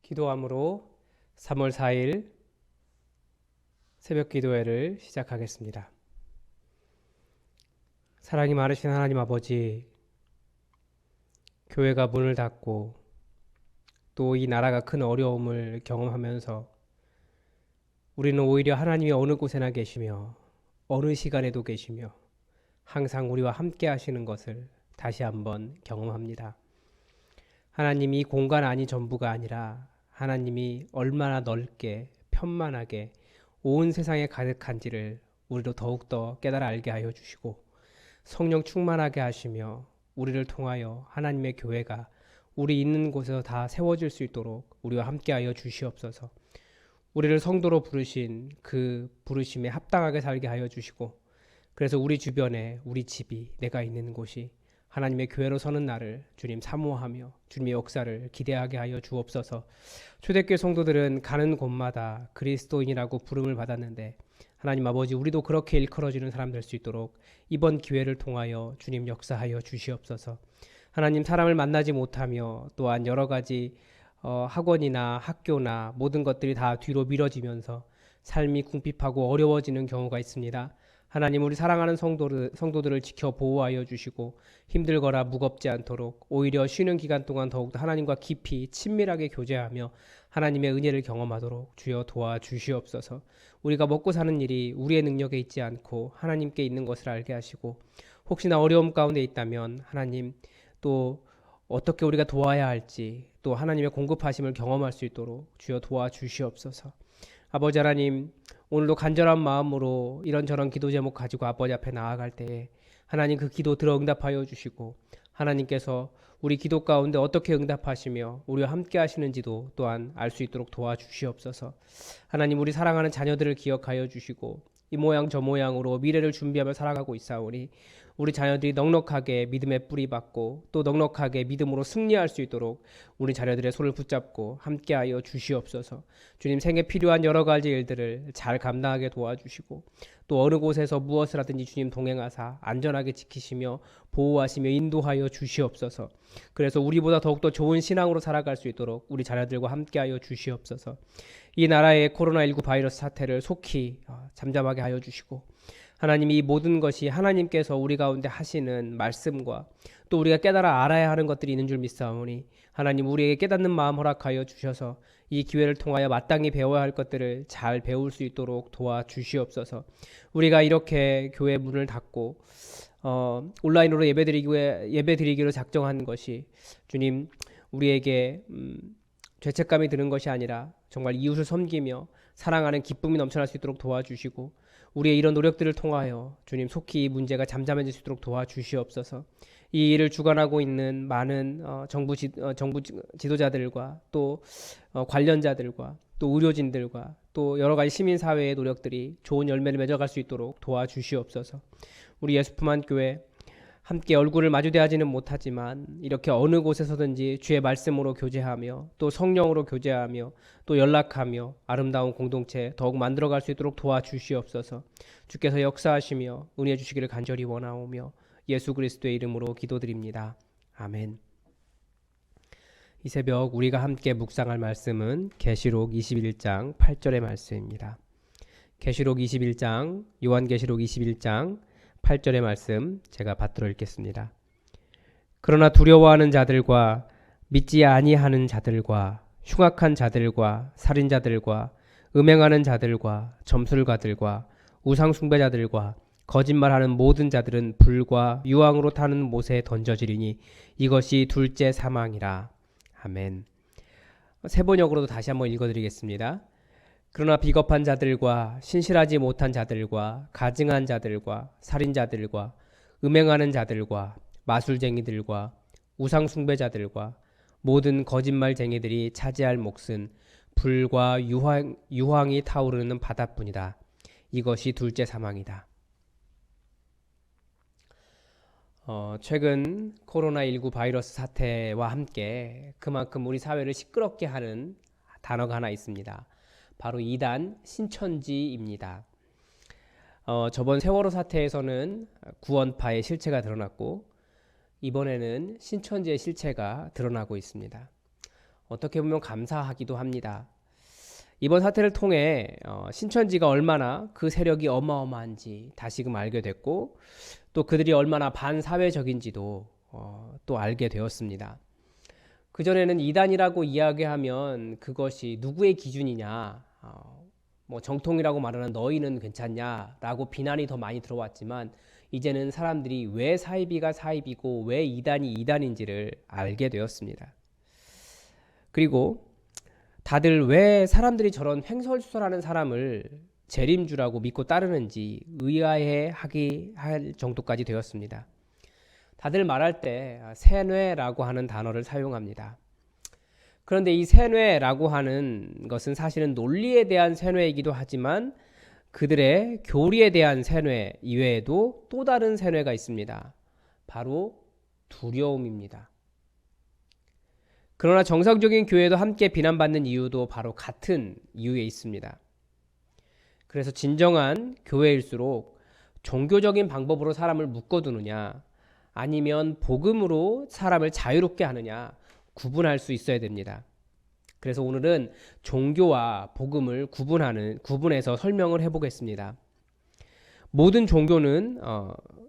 기도함으로 3월 4일 새벽 기도회를 시작하겠습니다. 사랑이 많으신 하나님 아버지, 교회가 문을 닫고 또 이 나라가 큰 어려움을 경험하면서 우리는 오히려 하나님이 어느 곳에나 계시며 어느 시간에도 계시며 항상 우리와 함께 하시는 것을 다시 한번 경험합니다. 하나님이 공간 안이 전부가 아니라 하나님이 얼마나 넓게 편만하게 온 세상에 가득한지를 우리도 더욱더 깨달아 알게 하여 주시고 성령 충만하게 하시며 우리를 통하여 하나님의 교회가 우리 있는 곳에서 다 세워질 수 있도록 우리와 함께 하여 주시옵소서. 우리를 성도로 부르신 그 부르심에 합당하게 살게 하여 주시고 그래서 우리 주변에 우리 집이 내가 있는 곳이 하나님의 교회로 서는 날을 주님 사모하며 주님의 역사를 기대하게 하여 주옵소서. 초대교회 성도들은 가는 곳마다 그리스도인이라고 부름을 받았는데 하나님 아버지, 우리도 그렇게 일컬어지는 사람 될 수 있도록 이번 기회를 통하여 주님 역사하여 주시옵소서. 하나님, 사람을 만나지 못하며 또한 여러 가지 학원이나 학교나 모든 것들이 다 뒤로 미뤄지면서 삶이 궁핍하고 어려워지는 경우가 있습니다. 하나님, 우리 사랑하는 성도들을 지켜 보호하여 주시고 힘들거나 무겁지 않도록 오히려 쉬는 기간 동안 더욱더 하나님과 깊이 친밀하게 교제하며 하나님의 은혜를 경험하도록 주여 도와주시옵소서. 우리가 먹고 사는 일이 우리의 능력에 있지 않고 하나님께 있는 것을 알게 하시고 혹시나 어려움 가운데 있다면 하나님 또 어떻게 우리가 도와야 할지 또 하나님의 공급하심을 경험할 수 있도록 주여 도와주시옵소서. 아버지 하나님, 오늘도 간절한 마음으로 이런저런 기도 제목 가지고 아버지 앞에 나아갈 때에 하나님 그 기도 들어 응답하여 주시고 하나님께서 우리 기도 가운데 어떻게 응답하시며 우리와 함께 하시는지도 또한 알 수 있도록 도와주시옵소서. 하나님, 우리 사랑하는 자녀들을 기억하여 주시고 이 모양 저 모양으로 미래를 준비하며 살아가고 있사오니 우리 자녀들이 넉넉하게 믿음의 뿌리 받고 또 넉넉하게 믿음으로 승리할 수 있도록 우리 자녀들의 손을 붙잡고 함께하여 주시옵소서. 주님, 생에 필요한 여러 가지 일들을 잘 감당하게 도와주시고 또 어느 곳에서 무엇을 하든지 주님 동행하사 안전하게 지키시며 보호하시며 인도하여 주시옵소서. 그래서 우리보다 더욱더 좋은 신앙으로 살아갈 수 있도록 우리 자녀들과 함께하여 주시옵소서. 이 나라의 코로나19 바이러스 사태를 속히 잠잠하게 하여 주시고 하나님, 이 모든 것이 하나님께서 우리 가운데 하시는 말씀과 또 우리가 깨달아 알아야 하는 것들이 있는 줄 믿사오니 하나님, 우리에게 깨닫는 마음 허락하여 주셔서 이 기회를 통하여 마땅히 배워야 할 것들을 잘 배울 수 있도록 도와주시옵소서. 우리가 이렇게 교회 문을 닫고 온라인으로 예배드리기로 작정한 것이 주님, 우리에게 죄책감이 드는 것이 아니라 정말 이웃을 섬기며 사랑하는 기쁨이 넘쳐날 수 있도록 도와주시고 우리의 이런 노력들을 통하여 주님 속히 이 문제가 잠잠해질 수 있도록 도와주시옵소서. 이 일을 주관하고 있는 많은 정부 지도자들과 또 관련자들과 또 의료진들과 또 여러 가지 시민사회의 노력들이 좋은 열매를 맺어갈 수 있도록 도와주시옵소서. 우리 예수품한 교회 함께 얼굴을 마주대하지는 못하지만 이렇게 어느 곳에서든지 주의 말씀으로 교제하며 또 성령으로 교제하며 또 연락하며 아름다운 공동체 더욱 만들어갈 수 있도록 도와주시옵소서. 주께서 역사하시며 은혜 주시기를 간절히 원하오며 예수 그리스도의 이름으로 기도드립니다. 아멘. 이 새벽 우리가 함께 묵상할 말씀은 계시록 21장 8절의 말씀입니다. 계시록 21장, 요한계시록 21장 8절의 말씀 제가 받들어 읽겠습니다. 그러나 두려워하는 자들과 믿지 아니하는 자들과 흉악한 자들과 살인자들과 음행하는 자들과 점술가들과 우상숭배자들과 거짓말하는 모든 자들은 불과 유황으로 타는 못에 던져지리니 이것이 둘째 사망이라. 아멘. 세 번역으로도 다시 한번 읽어드리겠습니다. 그러나 비겁한 자들과 신실하지 못한 자들과 가증한 자들과 살인자들과 음행하는 자들과 마술쟁이들과 우상숭배자들과 모든 거짓말쟁이들이 차지할 몫은 불과 유황이 타오르는 바다뿐이다. 이것이 둘째 사망이다. 최근 코로나19 바이러스 사태와 함께 그만큼 우리 사회를 시끄럽게 하는 단어가 하나 있습니다. 바로 이단 신천지입니다. 저번 세월호 사태에서는 구원파의 실체가 드러났고 이번에는 신천지의 실체가 드러나고 있습니다. 어떻게 보면 감사하기도 합니다. 이번 사태를 통해 신천지가 얼마나 그 세력이 어마어마한지 다시금 알게 됐고, 또 그들이 얼마나 반사회적인지도 또 알게 되었습니다. 그전에는 이단이라고 이야기하면 그것이 누구의 기준이냐, 뭐 정통이라고 말하는 너희는 괜찮냐라고 비난이 더 많이 들어왔지만, 이제는 사람들이 왜 사이비가 사이비고 왜 이단이 이단인지를 알게 되었습니다. 그리고 다들 왜 사람들이 저런 횡설수설하는 사람을 재림주라고 믿고 따르는지 의아해하게 할 정도까지 되었습니다. 다들 말할 때 세뇌라고 하는 단어를 사용합니다. 그런데 이 세뇌라고 하는 것은 사실은 논리에 대한 세뇌이기도 하지만 그들의 교리에 대한 세뇌 이외에도 또 다른 세뇌가 있습니다. 바로 두려움입니다. 그러나 정상적인 교회도 함께 비난받는 이유도 바로 같은 이유에 있습니다. 그래서 진정한 교회일수록 종교적인 방법으로 사람을 묶어두느냐, 아니면 복음으로 사람을 자유롭게 하느냐 구분할 수 있어야 됩니다. 그래서 오늘은 종교와 복음을 구분해서 설명을 해보겠습니다. 모든 종교는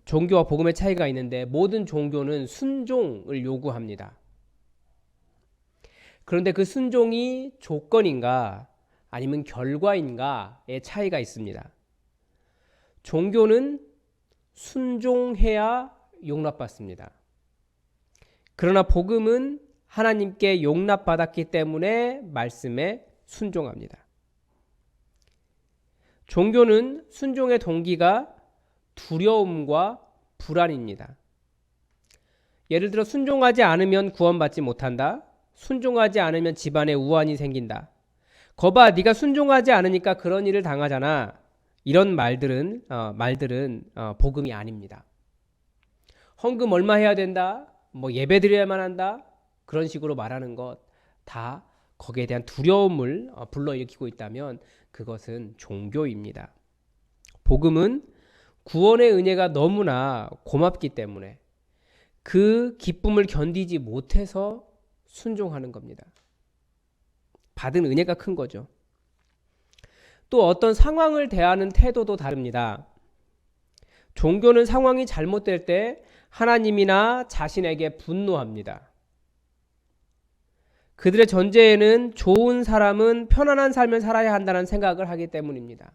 종교와 복음의 차이가 있는데, 모든 종교는 순종을 요구합니다. 그런데 그 순종이 조건인가 아니면 결과인가의 차이가 있습니다. 종교는 순종해야 용납받습니다. 그러나 복음은 하나님께 용납받았기 때문에 말씀에 순종합니다. 종교는 순종의 동기가 두려움과 불안입니다. 예를 들어 순종하지 않으면 구원받지 못한다. 순종하지 않으면 집안에 우환이 생긴다. 거봐, 네가 순종하지 않으니까 그런 일을 당하잖아. 이런 말들은 복음이 아닙니다. 헌금 얼마 해야 된다. 뭐 예배 드려야만 한다. 그런 식으로 말하는 것 다 거기에 대한 두려움을 불러일으키고 있다면 그것은 종교입니다. 복음은 구원의 은혜가 너무나 고맙기 때문에 그 기쁨을 견디지 못해서 순종하는 겁니다. 받은 은혜가 큰 거죠. 또 어떤 상황을 대하는 태도도 다릅니다. 종교는 상황이 잘못될 때 하나님이나 자신에게 분노합니다. 그들의 전제에는 좋은 사람은 편안한 삶을 살아야 한다는 생각을 하기 때문입니다.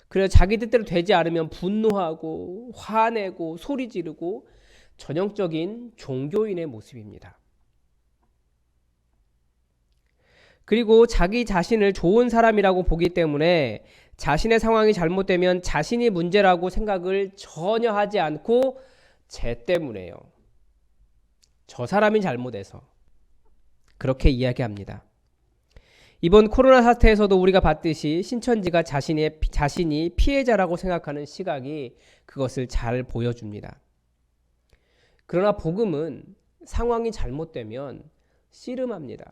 그래서 자기 뜻대로 되지 않으면 분노하고 화내고 소리 지르고 전형적인 종교인의 모습입니다. 그리고 자기 자신을 좋은 사람이라고 보기 때문에 자신의 상황이 잘못되면 자신이 문제라고 생각을 전혀 하지 않고 쟤 때문에요. 저 사람이 잘못해서. 그렇게 이야기합니다. 이번 코로나 사태에서도 우리가 봤듯이 신천지가 자신이 피해자라고 생각하는 시각이 그것을 잘 보여줍니다. 그러나 복음은 상황이 잘못되면 씨름합니다.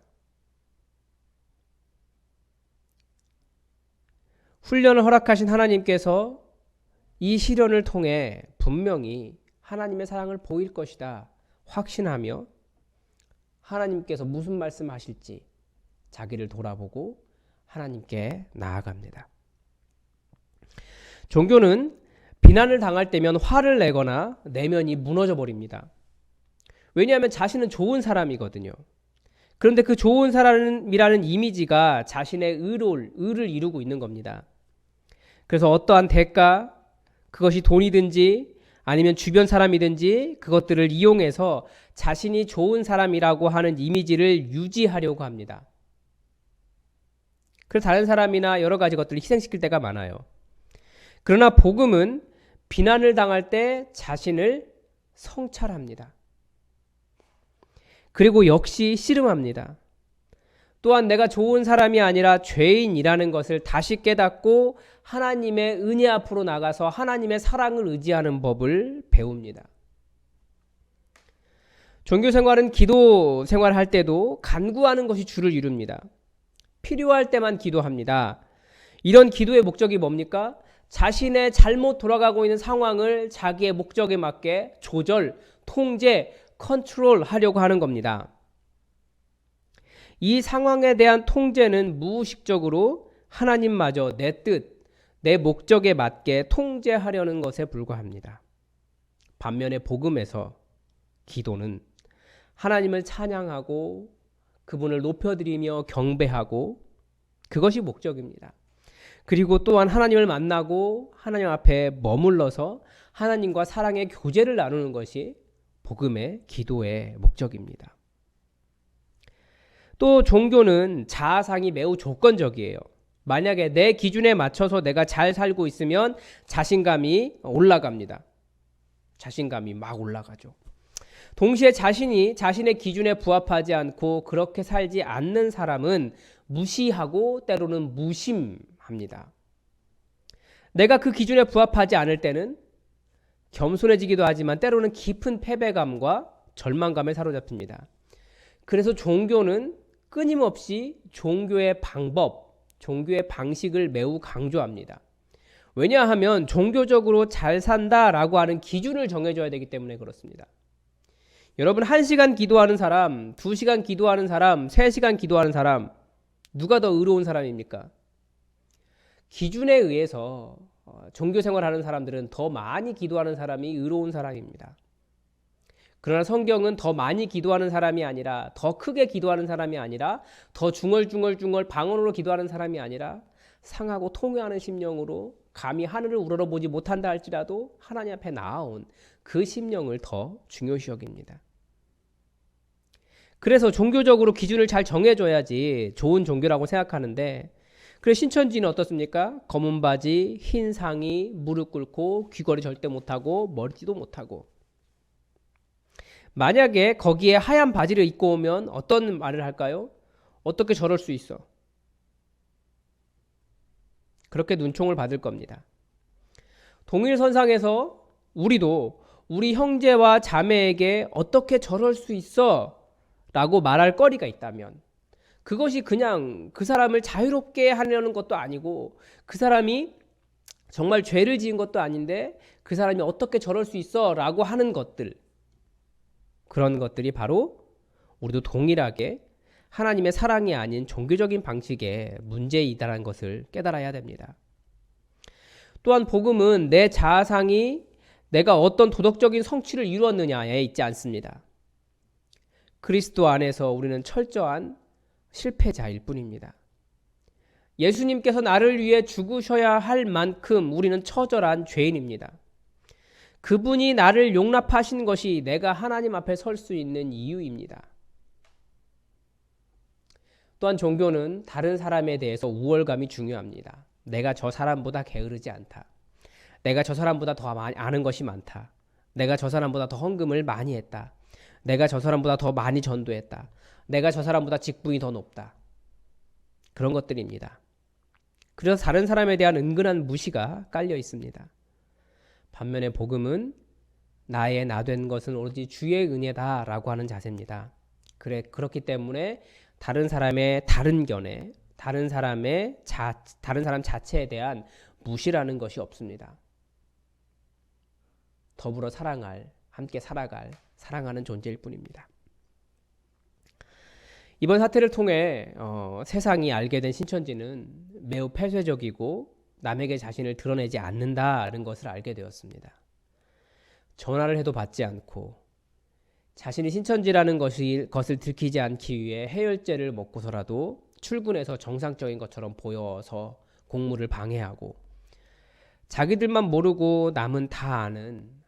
훈련을 허락하신 하나님께서 이 시련을 통해 분명히 하나님의 사랑을 보일 것이다 확신하며 하나님께서 무슨 말씀하실지 자기를 돌아보고 하나님께 나아갑니다. 종교는 비난을 당할 때면 화를 내거나 내면이 무너져 버립니다. 왜냐하면 자신은 좋은 사람이거든요. 그런데 그 좋은 사람이라는 이미지가 자신의 의를 이루고 있는 겁니다. 그래서 어떠한 대가, 그것이 돈이든지 아니면 주변 사람이든지 그것들을 이용해서 자신이 좋은 사람이라고 하는 이미지를 유지하려고 합니다. 그래서 다른 사람이나 여러 가지 것들을 희생시킬 때가 많아요. 그러나 복음은 비난을 당할 때 자신을 성찰합니다. 그리고 역시 씨름합니다. 또한 내가 좋은 사람이 아니라 죄인이라는 것을 다시 깨닫고 하나님의 은혜 앞으로 나가서 하나님의 사랑을 의지하는 법을 배웁니다. 종교 생활은 기도 생활할 때도 간구하는 것이 주를 이룹니다. 필요할 때만 기도합니다. 이런 기도의 목적이 뭡니까? 자신의 잘못 돌아가고 있는 상황을 자기의 목적에 맞게 조절, 통제, 컨트롤 하려고 하는 겁니다. 이 상황에 대한 통제는 무의식적으로 하나님마저 내 뜻, 내 목적에 맞게 통제하려는 것에 불과합니다. 반면에 복음에서 기도는 하나님을 찬양하고 그분을 높여드리며 경배하고 그것이 목적입니다. 그리고 또한 하나님을 만나고 하나님 앞에 머물러서 하나님과 사랑의 교제를 나누는 것이 복음의 기도의 목적입니다. 또 종교는 자아상이 매우 조건적이에요. 만약에 내 기준에 맞춰서 내가 잘 살고 있으면 자신감이 올라갑니다. 자신감이 막 올라가죠. 동시에 자신이 자신의 기준에 부합하지 않고 그렇게 살지 않는 사람은 무시하고 때로는 무심합니다. 내가 그 기준에 부합하지 않을 때는 겸손해지기도 하지만 때로는 깊은 패배감과 절망감에 사로잡힙니다. 그래서 종교는 끊임없이 종교의 방법, 종교의 방식을 매우 강조합니다. 왜냐하면 종교적으로 잘 산다라고 하는 기준을 정해줘야 되기 때문에 그렇습니다. 여러분 1시간 기도하는 사람, 2시간 기도하는 사람, 3시간 기도하는 사람 누가 더 의로운 사람입니까? 기준에 의해서 종교생활하는 사람들은 더 많이 기도하는 사람이 의로운 사람입니다. 그러나 성경은 더 많이 기도하는 사람이 아니라 더 크게 기도하는 사람이 아니라 더 중얼중얼 방언으로 기도하는 사람이 아니라 상하고 통회하는 심령으로 감히 하늘을 우러러보지 못한다 할지라도 하나님 앞에 나아온 그 심령을 더 중요시 여깁니다. 그래서 종교적으로 기준을 잘 정해줘야지 좋은 종교라고 생각하는데 그래서 신천지는 어떻습니까? 검은 바지, 흰 상의, 무릎 꿇고 귀걸이 절대 못하고 머리띠도 못하고 만약에 거기에 하얀 바지를 입고 오면 어떤 말을 할까요? 어떻게 저럴 수 있어? 그렇게 눈총을 받을 겁니다. 동일선상에서 우리도 우리 형제와 자매에게 어떻게 저럴 수 있어? 라고 말할 거리가 있다면 그것이 그냥 그 사람을 자유롭게 하려는 것도 아니고 그 사람이 정말 죄를 지은 것도 아닌데 그 사람이 어떻게 저럴 수 있어? 라고 하는 것들 그런 것들이 바로 우리도 동일하게 하나님의 사랑이 아닌 종교적인 방식의 문제이다라는 것을 깨달아야 됩니다. 또한 복음은 내 자아상이 내가 어떤 도덕적인 성취를 이루었느냐에 있지 않습니다. 그리스도 안에서 우리는 철저한 실패자일 뿐입니다. 예수님께서 나를 위해 죽으셔야 할 만큼 우리는 처절한 죄인입니다. 그분이 나를 용납하신 것이 내가 하나님 앞에 설 수 있는 이유입니다. 또한 종교는 다른 사람에 대해서 우월감이 중요합니다. 내가 저 사람보다 게으르지 않다. 내가 저 사람보다 더 많이 아는 것이 많다. 내가 저 사람보다 더 헌금을 많이 했다. 내가 저 사람보다 더 많이 전도했다. 내가 저 사람보다 직분이 더 높다. 그런 것들입니다. 그래서 다른 사람에 대한 은근한 무시가 깔려 있습니다. 반면에 복음은 나의 나된 것은 오로지 주의 은혜다라고 하는 자세입니다. 그렇기 때문에 다른 사람의 다른 견해, 다른 사람 자체에 대한 무시라는 것이 없습니다. 더불어 사랑할, 함께 살아갈, 사랑하는 존재일 뿐입니다. 이번 사태를 통해 세상이 알게 된 신천지는 매우 폐쇄적이고 남에게 자신을 드러내지 않는다는 것을 알게 되었습니다. 전화를 해도 받지 않고 자신이 신천지라는 것을 들키지 않기 위해 해열제를 먹고서라도 출근해서 정상적인 것처럼 보여서 공무를 방해하고 자기들만 모르고 남은 다 아는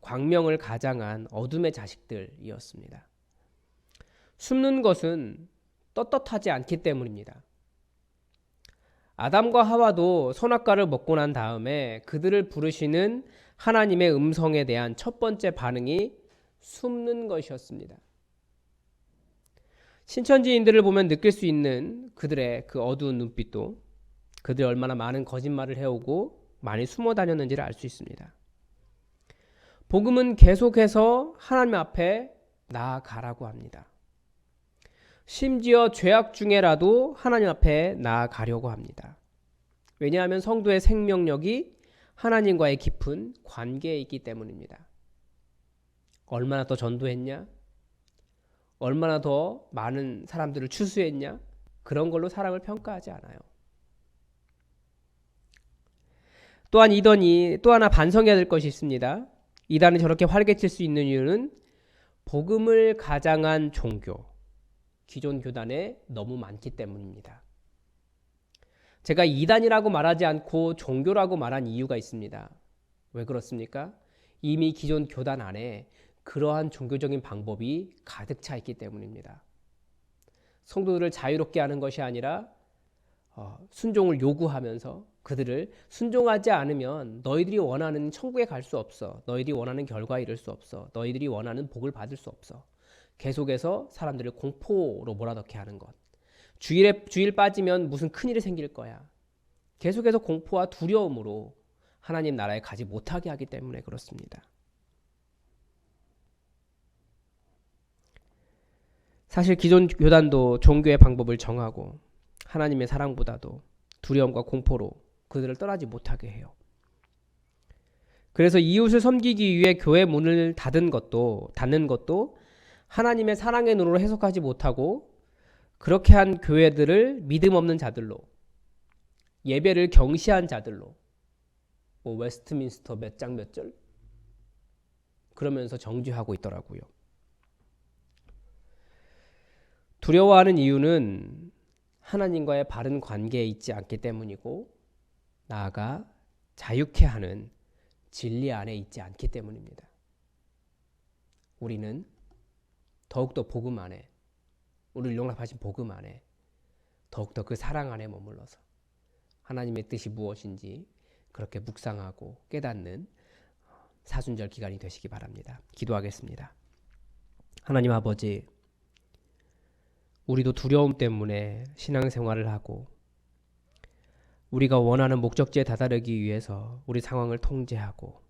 광명을 가장한 어둠의 자식들이었습니다. 숨는 것은 떳떳하지 않기 때문입니다. 아담과 하와도 선악과를 먹고 난 다음에 그들을 부르시는 하나님의 음성에 대한 첫 번째 반응이 숨는 것이었습니다. 신천지인들을 보면 느낄 수 있는 그들의 그 어두운 눈빛도 그들이 얼마나 많은 거짓말을 해오고 많이 숨어 다녔는지를 알 수 있습니다. 복음은 계속해서 하나님 앞에 나아가라고 합니다. 심지어 죄악 중에라도 하나님 앞에 나아가려고 합니다. 왜냐하면 성도의 생명력이 하나님과의 깊은 관계에 있기 때문입니다. 얼마나 더 전도했냐? 얼마나 더 많은 사람들을 추수했냐? 그런 걸로 사랑을 평가하지 않아요. 또한 이단이 또 하나 반성해야 될 것이 있습니다. 이단이 저렇게 활개칠 수 있는 이유는 복음을 가장한 종교, 기존 교단에 너무 많기 때문입니다. 제가 이단이라고 말하지 않고 종교라고 말한 이유가 있습니다. 왜 그렇습니까? 이미 기존 교단 안에 그러한 종교적인 방법이 가득 차 있기 때문입니다. 성도들을 자유롭게 하는 것이 아니라 순종을 요구하면서 그들을 순종하지 않으면 너희들이 원하는 천국에 갈 수 없어. 너희들이 원하는 결과에 이를 수 없어. 너희들이 원하는 복을 받을 수 없어. 계속해서 사람들을 공포로 몰아넣게 하는 것. 주일 빠지면 무슨 큰일이 생길 거야. 계속해서 공포와 두려움으로 하나님 나라에 가지 못하게 하기 때문에 그렇습니다. 사실 기존 교단도 종교의 방법을 정하고 하나님의 사랑보다도 두려움과 공포로 그들을 떠나지 못하게 해요. 그래서 이웃을 섬기기 위해 교회 문을 닫는 것도 하나님의 사랑의 눈으로 해석하지 못하고 그렇게 한 교회들을 믿음 없는 자들로, 예배를 경시한 자들로, 웨스트민스터 몇 장 몇 절 그러면서 정죄하고 있더라고요. 두려워하는 이유는 하나님과의 바른 관계에 있지 않기 때문이고 나아가 자유케 하는 진리 안에 있지 않기 때문입니다. 우리는 더욱더 복음 안에, 우리를 용납하신 복음 안에 더욱더 그 사랑 안에 머물러서 하나님의 뜻이 무엇인지 그렇게 묵상하고 깨닫는 사순절 기간이 되시기 바랍니다. 기도하겠습니다. 하나님 아버지, 우리도 두려움 때문에 신앙생활을 하고 우리가 원하는 목적지에 다다르기 위해서 우리 상황을 통제하고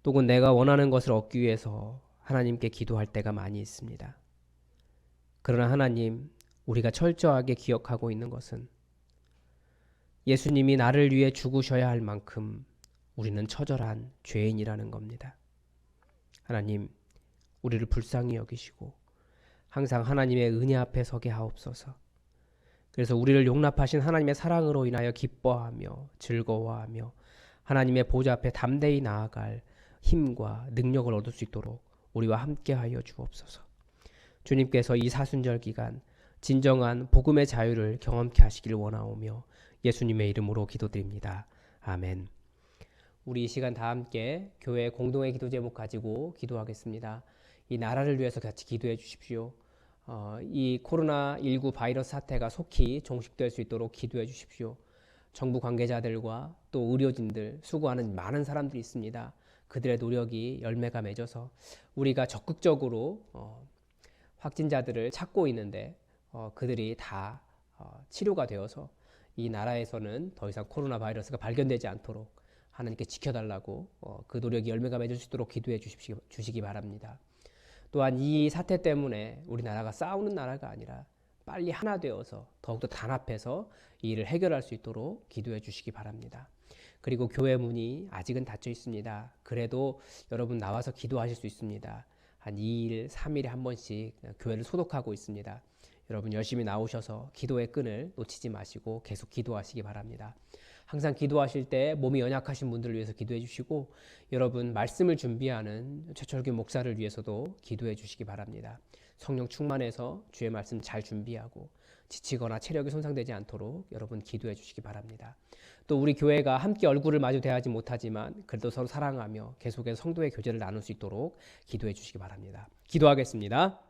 또는 내가 원하는 것을 얻기 위해서 하나님께 기도할 때가 많이 있습니다. 그러나 하나님, 우리가 철저하게 기억하고 있는 것은 예수님이 나를 위해 죽으셔야 할 만큼 우리는 처절한 죄인이라는 겁니다. 하나님, 우리를 불쌍히 여기시고 항상 하나님의 은혜 앞에 서게 하옵소서. 그래서 우리를 용납하신 하나님의 사랑으로 인하여 기뻐하며 즐거워하며 하나님의 보좌 앞에 담대히 나아갈 힘과 능력을 얻을 수 있도록 우리와 함께하여 주옵소서. 주님께서 이 사순절 기간 진정한 복음의 자유를 경험케 하시길 원하오며 예수님의 이름으로 기도드립니다. 아멘. 우리 이 시간 다 함께 교회 공동의 기도 제목 가지고 기도하겠습니다. 이 나라를 위해서 같이 기도해 주십시오. 이 코로나19 바이러스 사태가 속히 종식될 수 있도록 기도해 주십시오. 정부 관계자들과 또 의료진들, 수고하는 많은 사람들이 있습니다. 그들의 노력이 열매가 맺어서 우리가 적극적으로 확진자들을 찾고 있는데 그들이 다 치료가 되어서 이 나라에서는 더 이상 코로나 바이러스가 발견되지 않도록 하나님께 지켜달라고 그 노력이 열매가 맺을 수 있도록 기도해 주시기 바랍니다. 또한 이 사태 때문에 우리나라가 싸우는 나라가 아니라 빨리 하나 되어서 더욱더 단합해서 이 일을 해결할 수 있도록 기도해 주시기 바랍니다. 그리고 교회 문이 아직은 닫혀 있습니다. 그래도 여러분 나와서 기도하실 수 있습니다. 한 2일, 3일에 한 번씩 교회를 소독하고 있습니다. 여러분 열심히 나오셔서 기도의 끈을 놓치지 마시고 계속 기도하시기 바랍니다. 항상 기도하실 때 몸이 연약하신 분들을 위해서 기도해 주시고 여러분 말씀을 준비하는 최철규 목사를 위해서도 기도해 주시기 바랍니다. 성령 충만해서 주의 말씀 잘 준비하고 지치거나 체력이 손상되지 않도록 여러분 기도해 주시기 바랍니다. 또 우리 교회가 함께 얼굴을 마주 대하지 못하지만 그래도 서로 사랑하며 계속해서 성도의 교제를 나눌 수 있도록 기도해 주시기 바랍니다. 기도하겠습니다.